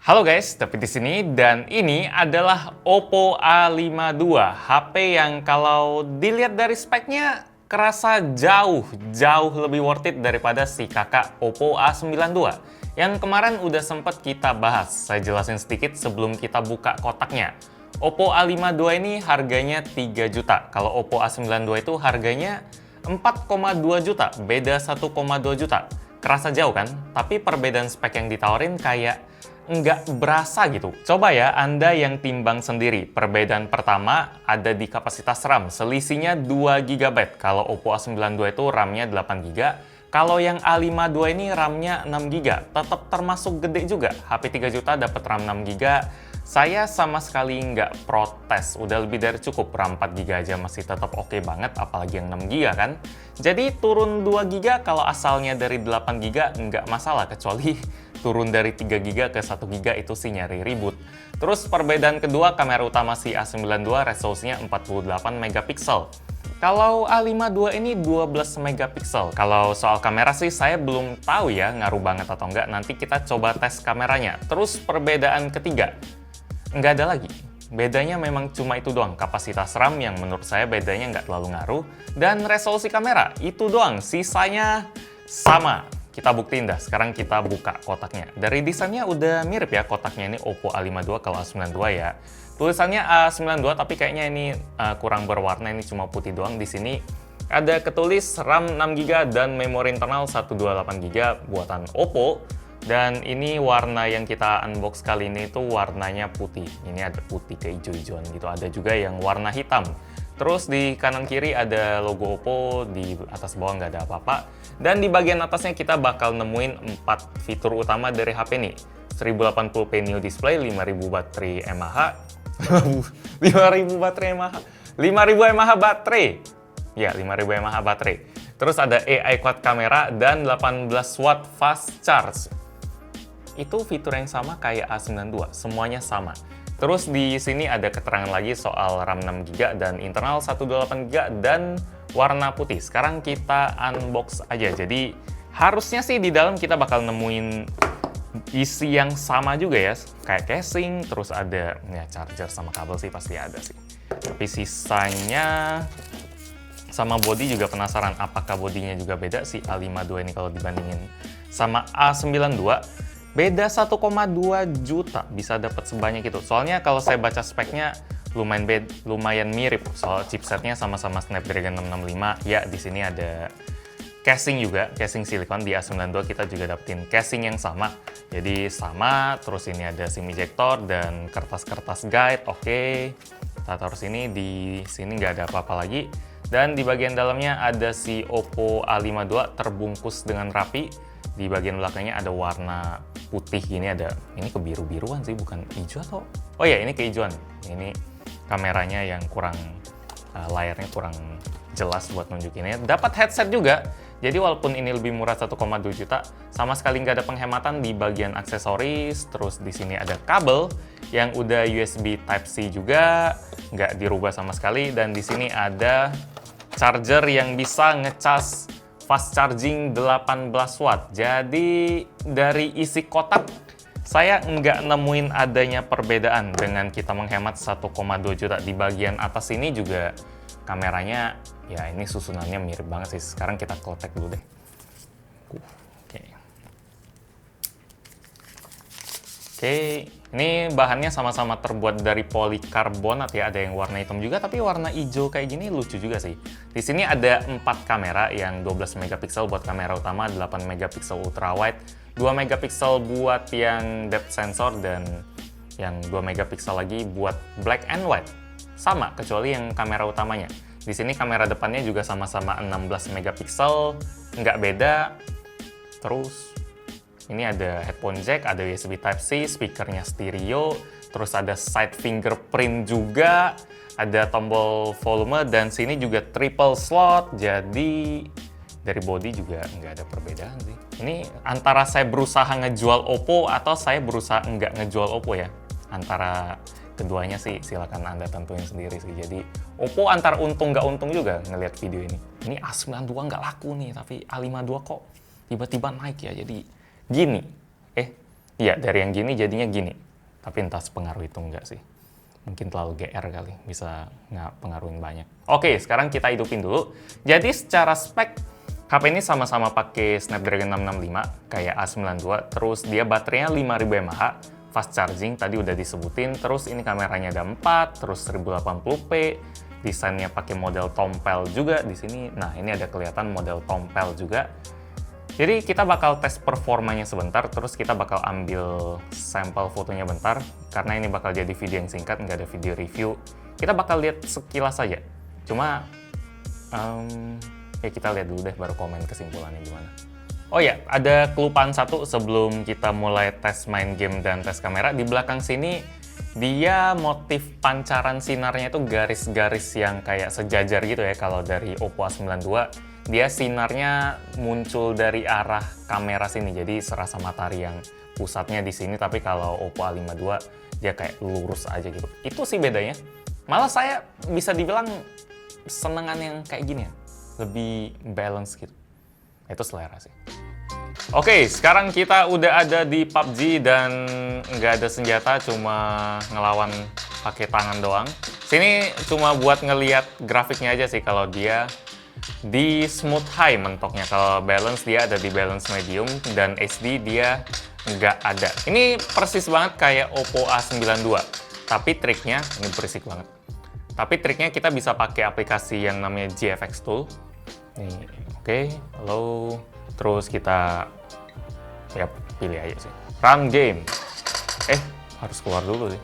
Halo guys, David di sini dan ini adalah Oppo A52, HP yang kalau dilihat dari speknya kerasa jauh lebih worth it daripada si kakak Oppo A92 yang kemarin udah sempet kita bahas. Saya jelasin sedikit sebelum kita buka kotaknya. Oppo A52 ini harganya 3 juta. Kalau Oppo A92 itu harganya 4,2 juta, beda 1,2 juta. Kerasa jauh kan? Tapi perbedaan spek yang ditawarin kayak nggak berasa gitu. Coba ya Anda yang timbang sendiri. Perbedaan pertama ada di kapasitas RAM. Selisihnya 2 GB. Kalau Oppo A92 itu RAM-nya 8 GB. Kalau yang A52 ini RAM-nya 6 GB. Tetap termasuk gede juga. HP 3 juta dapat RAM 6 GB. Saya sama sekali nggak protes. Udah lebih dari cukup. RAM 4 GB aja masih tetap oke banget. Apalagi yang 6 GB kan. Jadi turun 2 GB kalau asalnya dari 8 GB nggak masalah. Kecuali turun dari 3 GB ke 1 GB itu sih nyari ribut. Terus perbedaan kedua, kamera utama si A92 resolusinya 48 megapiksel. Kalau A52 ini 12 megapiksel. Kalau soal kamera sih saya belum tahu ya ngaruh banget atau enggak. Nanti kita coba tes kameranya. Terus perbedaan ketiga, nggak ada lagi. Bedanya memang cuma itu doang, kapasitas RAM yang menurut saya bedanya nggak terlalu ngaruh, dan resolusi kamera, itu doang, sisanya sama. Kita buktiin dah, sekarang kita buka kotaknya. Dari desainnya udah mirip ya kotaknya ini Oppo A52 kalau A92 ya. Tulisannya A92 tapi kayaknya ini kurang berwarna, ini cuma putih doang. Di sini ada ketulis RAM 6 GB dan memori internal 128 GB buatan Oppo. Dan ini warna yang kita unbox kali ini tuh warnanya putih. Ini ada putih keijo-ijoan gitu. Ada juga yang warna hitam. Terus di kanan kiri ada logo Oppo, di atas bawah nggak ada apa-apa. Dan di bagian atasnya kita bakal nemuin 4 fitur utama dari HP ini. 1080p Neo Display, 5000 baterai mAh, 5000 baterai mAh, 5000 mAh baterai. Ya, 5000 mAh baterai. Terus ada AI Quad Camera dan 18 watt fast charge. Itu fitur yang sama kayak A92, semuanya sama. Terus di sini ada keterangan lagi soal RAM 6 GB dan internal 128 GB dan warna putih. Sekarang kita unbox aja. Jadi harusnya sih di dalam kita bakal nemuin isi yang sama juga ya. Kayak casing, terus ada ya charger sama kabel sih pasti ada sih. Tapi sisanya sama body juga penasaran apakah bodinya juga beda sih A52 ini kalau dibandingin sama A92. Beda 1,2 juta bisa dapat sebanyak itu. Soalnya kalau saya baca speknya lumayan mirip. Soal chipsetnya sama-sama Snapdragon 665. Ya, di sini ada casing juga, casing silikon. Di A92 kita juga dapetin casing yang sama. Jadi sama, terus ini ada SIM ejector dan kertas-kertas guide. Oke. Kita taruh sini, di sini nggak ada apa-apa lagi. Dan di bagian dalamnya ada si Oppo A52 terbungkus dengan rapi. Di bagian belakangnya ada warna putih gini, ada ini kebiru-biruan sih, bukan hijau atau oh ya ini kehijauan. Ini kameranya yang kurang layarnya kurang jelas buat nunjukinnya. Dapat headset juga. Jadi walaupun ini lebih murah 1,2 juta, sama sekali nggak ada penghematan di bagian aksesoris. Terus di sini ada kabel yang udah USB Type-C juga, nggak dirubah sama sekali. Dan di sini ada charger yang bisa ngecas fast charging 18 watt. Jadi dari isi kotak saya nggak nemuin adanya perbedaan dengan kita menghemat 1,2 juta. Di bagian atas ini juga kameranya ya ini susunannya mirip banget sih. Sekarang kita clotek dulu deh. Oke, ini bahannya sama-sama terbuat dari polikarbonat ya. Ada yang warna hitam juga, tapi warna hijau kayak gini lucu juga sih. Di sini ada 4 kamera yang 12 megapiksel buat kamera utama, 8 megapiksel ultrawide, 2 megapiksel buat yang depth sensor, dan yang 2 megapiksel lagi buat black and white. Sama, kecuali yang kamera utamanya. Di sini kamera depannya juga sama-sama 16 megapiksel, nggak beda. Terus ini ada headphone jack, ada USB Type-C, speakernya stereo, terus ada side fingerprint juga, ada tombol volume, dan sini juga triple slot. Jadi dari body juga nggak ada perbedaan sih. Ini antara saya berusaha ngejual Oppo atau saya berusaha nggak ngejual Oppo ya. Antara keduanya sih silakan Anda tentuin sendiri sih. Jadi Oppo antar untung nggak untung juga ngelihat video ini. Ini A92 nggak laku nih, tapi A52 kok tiba-tiba naik ya. Jadi gini, Iya, dari yang gini jadinya gini. Tapi entah sepengaruh itu enggak sih. Mungkin terlalu GR kali, bisa nggak pengaruhin banyak. Oke, sekarang kita hidupin dulu. Jadi secara spek, HP ini sama-sama pakai Snapdragon 665, kayak A92, terus dia baterainya 5000 mAh, fast charging, tadi udah disebutin, terus ini kameranya ada 4, terus 1080p, desainnya pakai model tompel juga di sini. Nah, ini ada kelihatan model tompel juga. Jadi kita bakal tes performanya sebentar, terus kita bakal ambil sampel fotonya bentar, karena ini bakal jadi video yang singkat, nggak ada video review. Kita bakal lihat sekilas saja. Cuma, ya kita lihat dulu deh, baru komen kesimpulannya gimana. Oh ya, ada kelupaan satu sebelum kita mulai tes main game dan tes kamera. Di belakang sini, dia motif pancaran sinarnya itu garis-garis yang kayak sejajar gitu ya, kalau dari Oppo A92. Dia sinarnya muncul dari arah kamera sini, jadi serasa matahari yang pusatnya di sini, tapi kalau Oppo A52 dia kayak lurus aja gitu. Itu sih bedanya. Malah saya bisa dibilang senengan yang kayak gini ya, lebih balance gitu. Itu selera sih. Oke, sekarang kita udah ada di PUBG dan nggak ada senjata, cuma ngelawan pakai tangan doang. Sini cuma buat ngeliat grafiknya aja sih, kalau dia di smooth high mentoknya, kalau balance dia ada di balance medium, dan HD dia nggak ada. Ini persis banget kayak Oppo A92, tapi triknya, ini berisik banget, tapi triknya kita bisa pakai aplikasi yang namanya GFX Tool. Nih, oke, halo, terus kita ya pilih aja sih, run game. Harus keluar dulu sih.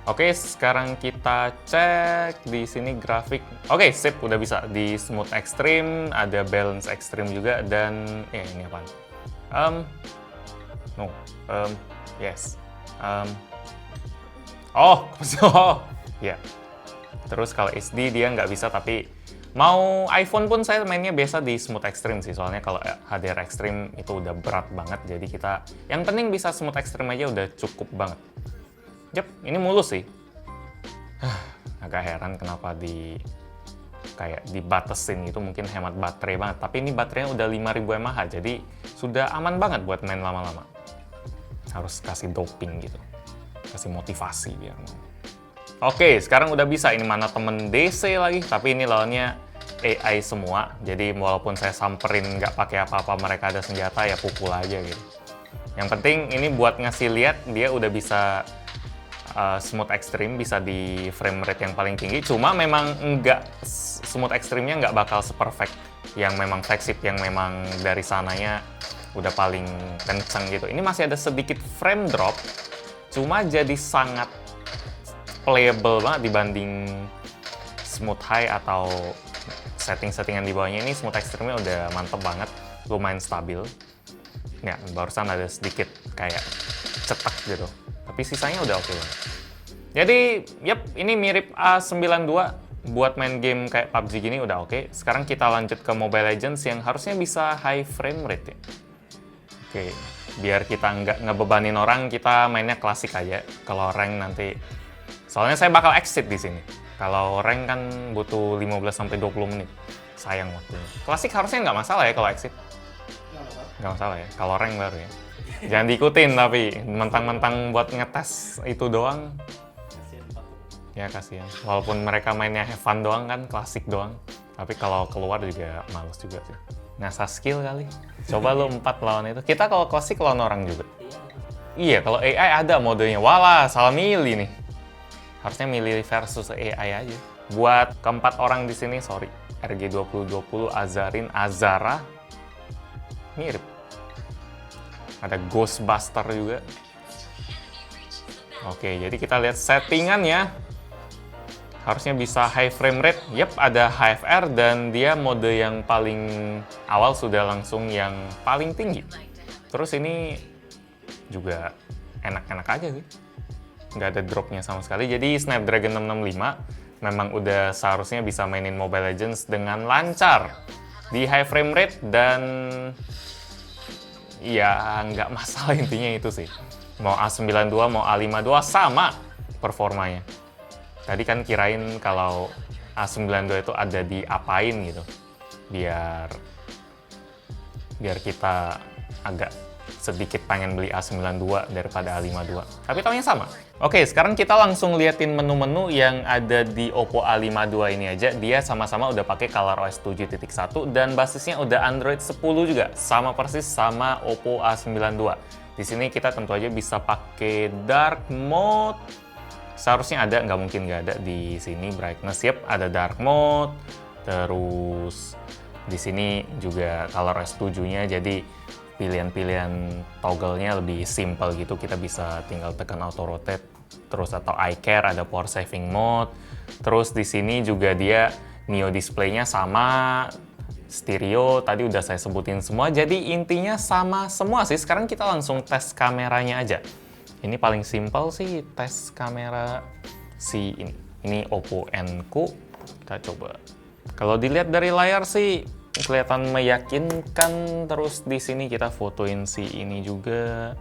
Oke, sekarang kita cek di sini grafik. Oke, sip, udah bisa di smooth extreme, ada balance extreme juga, dan ini apaan? Yes. Ya. Terus kalau HD dia nggak bisa, tapi mau iPhone pun saya mainnya biasa di smooth extreme sih, soalnya kalau HDR extreme itu udah berat banget, jadi kita yang penting bisa smooth extreme aja udah cukup banget. Yap, ini mulus sih. Agak heran kenapa kayak dibatasin gitu, mungkin hemat baterai banget. Tapi ini baterainya udah 5000 mAh, jadi sudah aman banget buat main lama-lama. Harus kasih doping gitu, kasih motivasi biar mau. Oke, sekarang udah bisa. Ini mana temen DC lagi, tapi ini lawannya AI semua. Jadi walaupun saya samperin nggak pakai apa-apa, mereka ada senjata, ya pukul aja gitu. Yang penting ini buat ngasih lihat dia udah bisa smooth extreme, bisa di frame rate yang paling tinggi. Cuma memang smooth extreme-nya nggak bakal seperfect yang memang flagship, yang memang dari sananya udah paling kenceng gitu. Ini masih ada sedikit frame drop, cuma jadi sangat playable banget dibanding smooth high atau setting-settingan di bawahnya. Ini smooth extreme-nya udah mantep banget, lumayan stabil. Ya, barusan ada sedikit kayak cetek gitu, tapi sisanya udah oke banget. Jadi, ini mirip A92, buat main game kayak PUBG gini udah oke. Sekarang kita lanjut ke Mobile Legends yang harusnya bisa high frame rate ya. Oke, biar kita nggak ngebebanin orang, kita mainnya klasik aja. Kalau rank nanti, soalnya saya bakal exit di sini. Kalau rank kan butuh 15-20 menit, sayang waktunya. Klasik harusnya nggak masalah ya kalau exit. Nggak masalah ya, kalau rank baru ya. Jangan diikutin, tapi mentang-mentang buat ngetes itu doang. Ya kasihan. Walaupun mereka mainnya have fun doang kan, klasik doang. Tapi kalau keluar juga males juga sih. Ngasah skill kali. Coba lu 4 lawan itu. Kita kalau klasik lawan orang juga. Iya, kalau AI ada modenya. Walah, salah milih nih. Harusnya milih versus AI aja. Buat keempat orang di sini, sorry. RG2020, Azarin, Azara. Mirip. Ada Ghostbuster juga. Oke, jadi kita lihat settingannya. Harusnya bisa high frame rate. Yep, ada HFR dan dia mode yang paling awal sudah langsung yang paling tinggi. Terus ini juga enak-enak aja sih. Nggak ada dropnya sama sekali. Jadi Snapdragon 665 memang udah seharusnya bisa mainin Mobile Legends dengan lancar. Di high frame rate dan ya nggak masalah, intinya itu sih. Mau A92 mau A52 sama performanya. Tadi kan kirain kalau A92 itu ada diapain gitu, biar biar kita agak sedikit pengen beli A92 daripada A52. Tapi taunya sama. Oke, sekarang kita langsung liatin menu-menu yang ada di Oppo A52 ini aja. Dia sama-sama udah pakai ColorOS 7.1 dan basisnya udah Android 10 juga. Sama persis sama Oppo A92. Di sini kita tentu aja bisa pakai dark mode. Seharusnya ada, nggak mungkin nggak ada di sini. Brightness, yep, ada dark mode. Terus di sini juga ColorOS 7-nya, jadi pilihan-pilihan toggle-nya lebih simple gitu. Kita bisa tinggal tekan auto rotate, terus atau eye care, ada power saving mode. Terus di sini juga dia Neo display-nya sama, stereo tadi udah saya sebutin semua. Jadi intinya sama semua sih. Sekarang kita langsung tes kameranya aja. Ini paling simple sih tes kamera si ini. Ini Oppo Enco. Kita coba. Kalau dilihat dari layar sih kelihatan meyakinkan. Terus di sini kita fotoin si ini juga.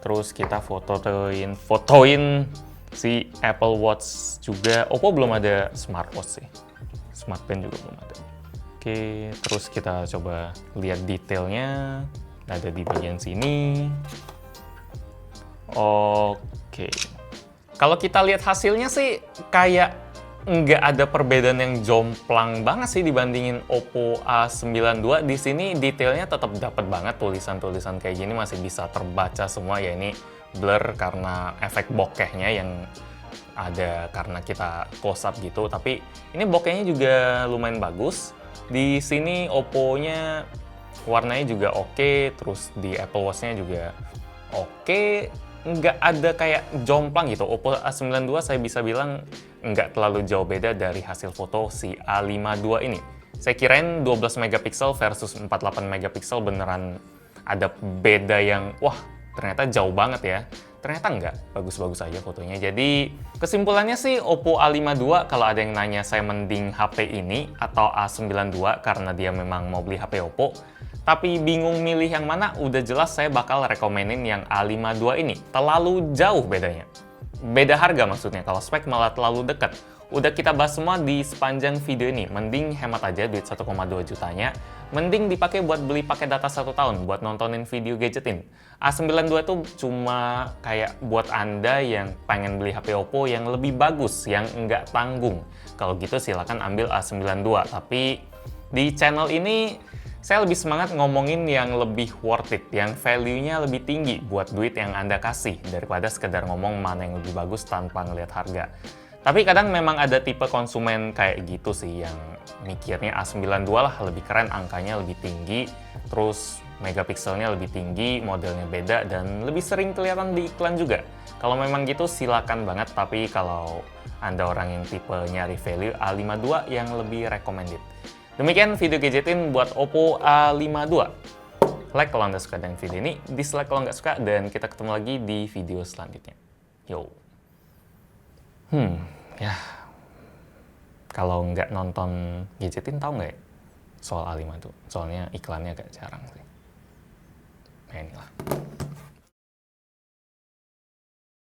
Terus kita fotoin si Apple Watch juga. Oppo belum ada smartwatch sih. Smart Band juga belum ada. Oke, terus kita coba lihat detailnya. Ada di bagian sini. Oke. Kalau kita lihat hasilnya sih kayak nggak ada perbedaan yang jomplang banget sih dibandingin Oppo A92. Di sini detailnya tetap dapat banget, tulisan-tulisan kayak gini masih bisa terbaca semua ya. Ini blur karena efek bokehnya yang ada karena kita close up gitu. Tapi ini bokehnya juga lumayan bagus. Di sini Oppo-nya warnanya juga oke, terus di Apple Watch-nya juga oke. Nggak ada kayak jomplang gitu. Oppo A92 saya bisa bilang nggak terlalu jauh beda dari hasil foto si A52 ini. Saya kirain 12 megapiksel versus 48 megapiksel beneran ada beda yang wah ternyata jauh banget ya. Ternyata nggak, bagus-bagus aja fotonya. Jadi kesimpulannya sih Oppo A52 kalau ada yang nanya saya mending HP ini atau A92 karena dia memang mau beli HP Oppo. Tapi bingung milih yang mana, udah jelas saya bakal rekomenin yang A52 ini. Terlalu jauh bedanya. Beda harga maksudnya, kalau spek malah terlalu dekat. Udah kita bahas semua di sepanjang video ini. Mending hemat aja duit 1,2 jutanya. Mending dipakai buat beli pakai data 1 tahun, buat nontonin video gadgetin. A92 tuh cuma kayak buat Anda yang pengen beli HP Oppo yang lebih bagus, yang nggak tanggung. Kalau gitu silakan ambil A92. Tapi di channel ini saya lebih semangat ngomongin yang lebih worth it, yang value-nya lebih tinggi buat duit yang Anda kasih, daripada sekedar ngomong mana yang lebih bagus tanpa ngelihat harga. Tapi kadang memang ada tipe konsumen kayak gitu sih, yang mikirnya A92 lah lebih keren, angkanya lebih tinggi, terus megapikselnya lebih tinggi, modelnya beda, dan lebih sering kelihatan di iklan juga. Kalau memang gitu silakan banget, tapi kalau Anda orang yang tipe nyari value, A52 yang lebih recommended. Demikian video gadgetin buat Oppo A52. Like kalau Anda suka dengan video ini, dislike kalau nggak suka, dan kita ketemu lagi di video selanjutnya. Yo. Ya. Kalau nggak nonton gadgetin, tahu nggak ya soal A52? Soalnya iklannya agak jarang sih. Nah inilah.